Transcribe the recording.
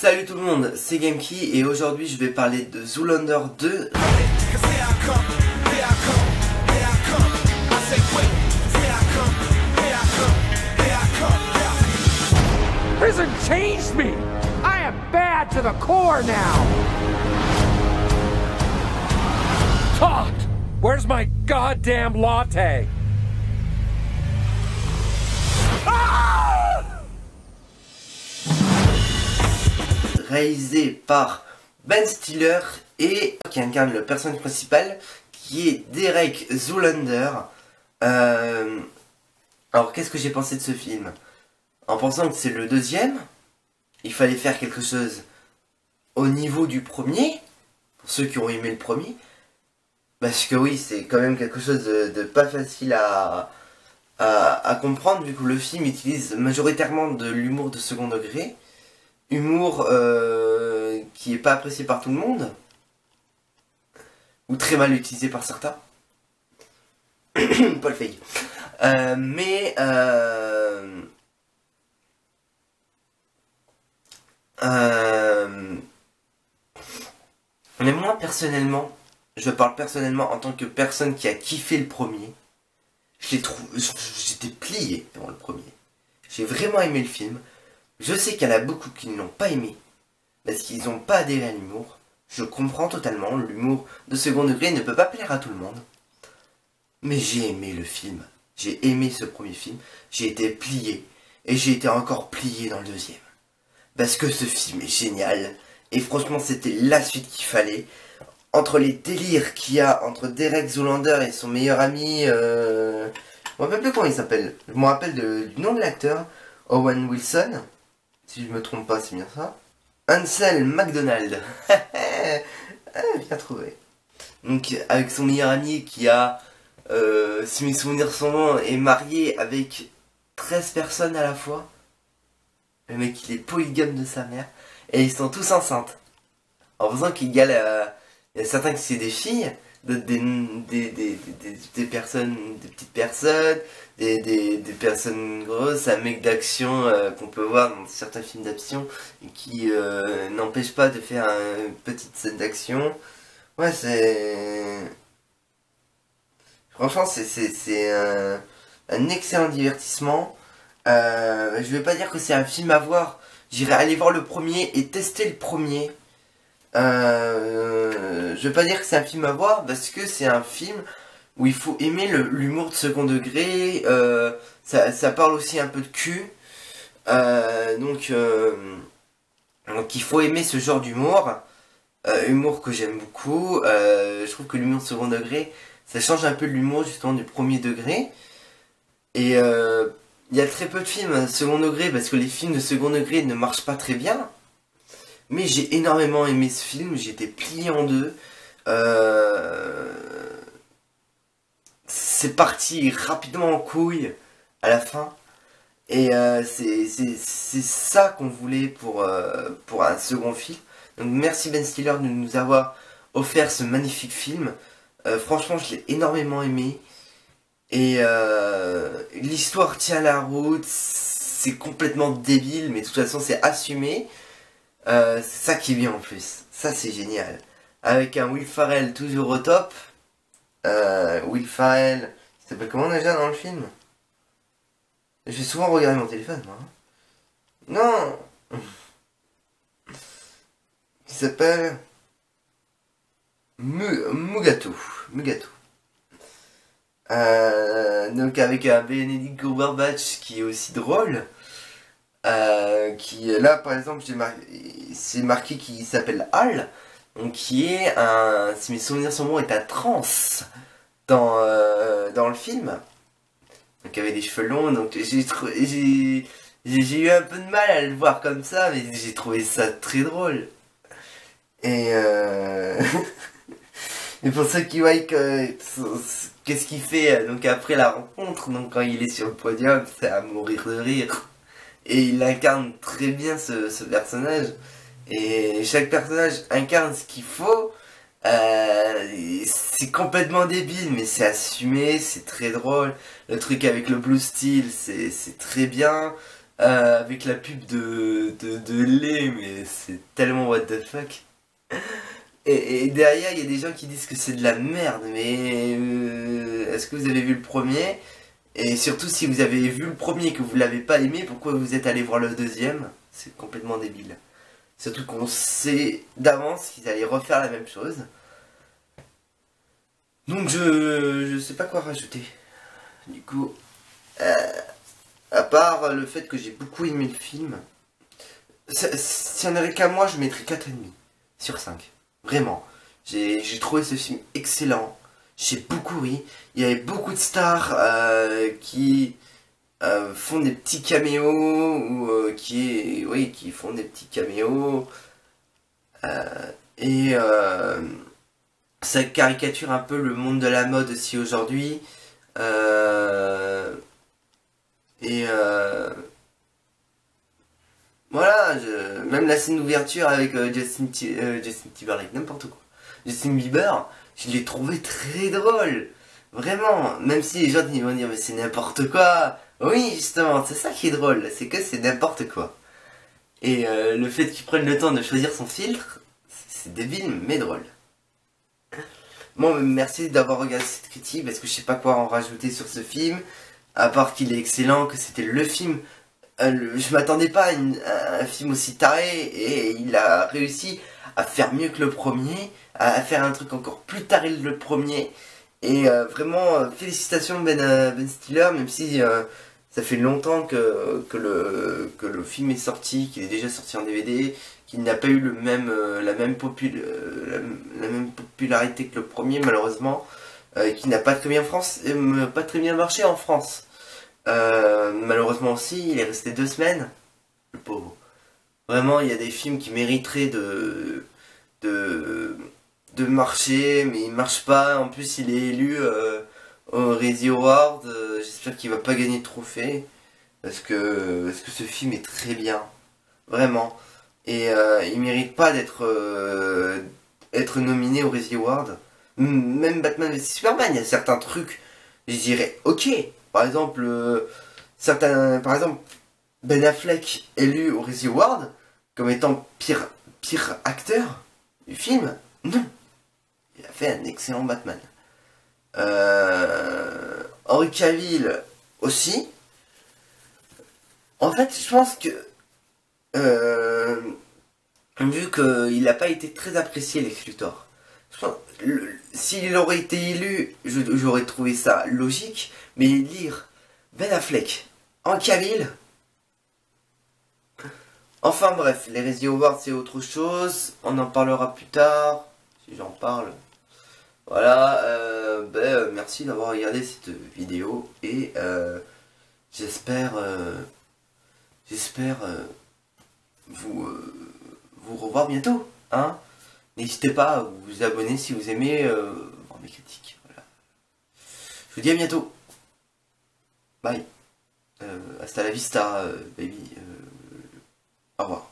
Salut tout le monde, c'est Gamekey et aujourd'hui je vais parler de Zoolander 2. Prison changed me! I am bad to the core now! Todd! Where's my goddamn latte? Réalisé par Ben Stiller et qui incarne le personnage principal qui est Derek Zoolander. Alors qu'est-ce que j'ai pensé de ce film? En pensant que c'est le deuxième, il fallait faire quelque chose au niveau du premier, pour ceux qui ont aimé le premier, parce que oui, c'est quand même quelque chose de pas facile à comprendre, vu que le film utilise majoritairement de l'humour de second degré, humour qui est pas apprécié par tout le monde, ou très mal utilisé par certains. Paul Feig. Mais moi personnellement, je parle personnellement en tant que personne qui a kiffé le premier, j'étais plié devant le premier. J'ai vraiment aimé le film. Je sais qu'il y en a beaucoup qui ne l'ont pas aimé, parce qu'ils n'ont pas adhéré à l'humour. Je comprends totalement, l'humour de second degré ne peut pas plaire à tout le monde. Mais j'ai aimé le film, j'ai aimé ce premier film, j'ai été plié, et j'ai été encore plié dans le deuxième. Parce que ce film est génial, et franchement c'était la suite qu'il fallait. Entre les délires qu'il y a entre Derek Zoolander et son meilleur ami, je me rappelle plus comment il s'appelle, je me rappelle du nom de l'acteur, Owen Wilson, si je me trompe pas c'est bien ça. Ansel McDonald, bien trouvé. Donc avec son meilleur ami qui a, si mes souvenirs sont bons, est marié avec 13 personnes à la fois. Le mec il est polygame de sa mère. Et ils sont tous enceintes. En faisant qu'il y a certains qui c'est des filles, d'autres des personnes, des petites personnes, des personnes grosses, un mec d'action qu'on peut voir dans certains films d'action et qui n'empêche pas de faire une petite scène d'action. Ouais, c'est... Franchement, c'est un excellent divertissement. Je vais pas dire que c'est un film à voir. J'irai aller voir le premier et tester le premier. Je vais pas dire que c'est un film à voir parce que c'est un film où il faut aimer l'humour de second degré. Ça parle aussi un peu de cul. Donc il faut aimer ce genre d'humour. Humour que j'aime beaucoup. Je trouve que l'humour de second degré, ça change un peu de l'humour justement du premier degré. Et il y a très peu de films second degré parce que les films de second degré ne marchent pas très bien. Mais j'ai énormément aimé ce film, j'ai été plié en deux. C'est parti rapidement en couille à la fin. Et c'est ça qu'on voulait pour un second film. Donc merci Ben Stiller de nous avoir offert ce magnifique film. Franchement je l'ai énormément aimé. Et l'histoire tient la route, c'est complètement débile, mais de toute façon c'est assumé. C'est ça qui est bien en plus, ça c'est génial. Avec un Will Ferrell toujours au top. Will Ferrell, il s'appelle comment déjà dans le film? Je vais souvent regarder mon téléphone moi. Non. Il s'appelle Mugatu. Donc avec un Benedict Cumberbatch qui est aussi drôle, qui là par exemple c'est marqué qui s'appelle Hal, donc qui est un, si mes souvenirs sont bons, est un trans dans le film, donc avec des cheveux longs, donc j'ai eu un peu de mal à le voir comme ça, mais j'ai trouvé ça très drôle. Et et pour ceux qui voient qu'est-ce qu'il fait donc après la rencontre, donc quand il est sur le podium, c'est à mourir de rire. Et il incarne très bien ce personnage. Et chaque personnage incarne ce qu'il faut. C'est complètement débile, mais c'est assumé, c'est très drôle. Le truc avec le Blue Steel, c'est très bien. avec la pub de lait, mais c'est tellement what the fuck. Et derrière, il y a des gens qui disent que c'est de la merde, mais est-ce que vous avez vu le premier? Et surtout, si vous avez vu le premier et que vous l'avez pas aimé, pourquoi vous êtes allé voir le deuxième? C'est complètement débile. Surtout qu'on sait d'avance qu'ils allaient refaire la même chose. Donc je sais pas quoi rajouter. Du coup, à part le fait que j'ai beaucoup aimé le film, s'il n'y en avait qu'à moi, je mettrais 4,5 sur 5. Vraiment. J'ai trouvé ce film excellent. J'ai beaucoup ri. Il y avait beaucoup de stars qui font des petits caméos ou qui font des petits caméos. Et ça caricature un peu le monde de la mode aussi aujourd'hui. Et voilà, même la scène d'ouverture avec Justin Timberlake, n'importe quoi. Justin Bieber, je l'ai trouvé très drôle. Vraiment, même si les gens ils vont dire mais c'est n'importe quoi. Oui, justement, c'est ça qui est drôle, c'est que c'est n'importe quoi. Et le fait qu'ils prennent le temps de choisir son filtre, c'est débile mais drôle. Bon, merci d'avoir regardé cette critique parce que je sais pas quoi en rajouter sur ce film, à part qu'il est excellent, que c'était le film. Je m'attendais pas à un film aussi taré et il a réussi à faire mieux que le premier, à faire un truc encore plus taré que le premier. Et vraiment, félicitations Ben Stiller, même si ça fait longtemps que le film est sorti, qu'il est déjà sorti en DVD, qu'il n'a pas eu la même popularité que le premier malheureusement, qui n'a pas très bien pas très bien marché en France. Malheureusement aussi, il est resté 2 semaines, le pauvre. Vraiment, il y a des films qui mériteraient de marcher, mais il marche pas. En plus, il est élu au Razzie Award. J'espère qu'il va pas gagner de trophée, parce que ce film est très bien, vraiment. Et il mérite pas être nominé au Razzie Award. Même Batman vs Superman, il y a certains trucs, je dirais ok. Par exemple, Ben Affleck élu au Razzie Award comme étant pire acteur du film. Non, il a fait un excellent Batman. Henry Cavill aussi. En fait, je pense que vu qu'il n'a pas été très apprécié Lex Luthor, s'il aurait été élu, j'aurais trouvé ça logique, mais lire Ben Affleck en Cavill. Enfin bref, les Razzie Awards c'est autre chose, on en parlera plus tard, si j'en parle. Voilà, merci d'avoir regardé cette vidéo et j'espère vous revoir bientôt, hein. N'hésitez pas à vous abonner si vous aimez voir mes critiques. Voilà. Je vous dis à bientôt. Bye. Hasta la vista, baby. Au revoir.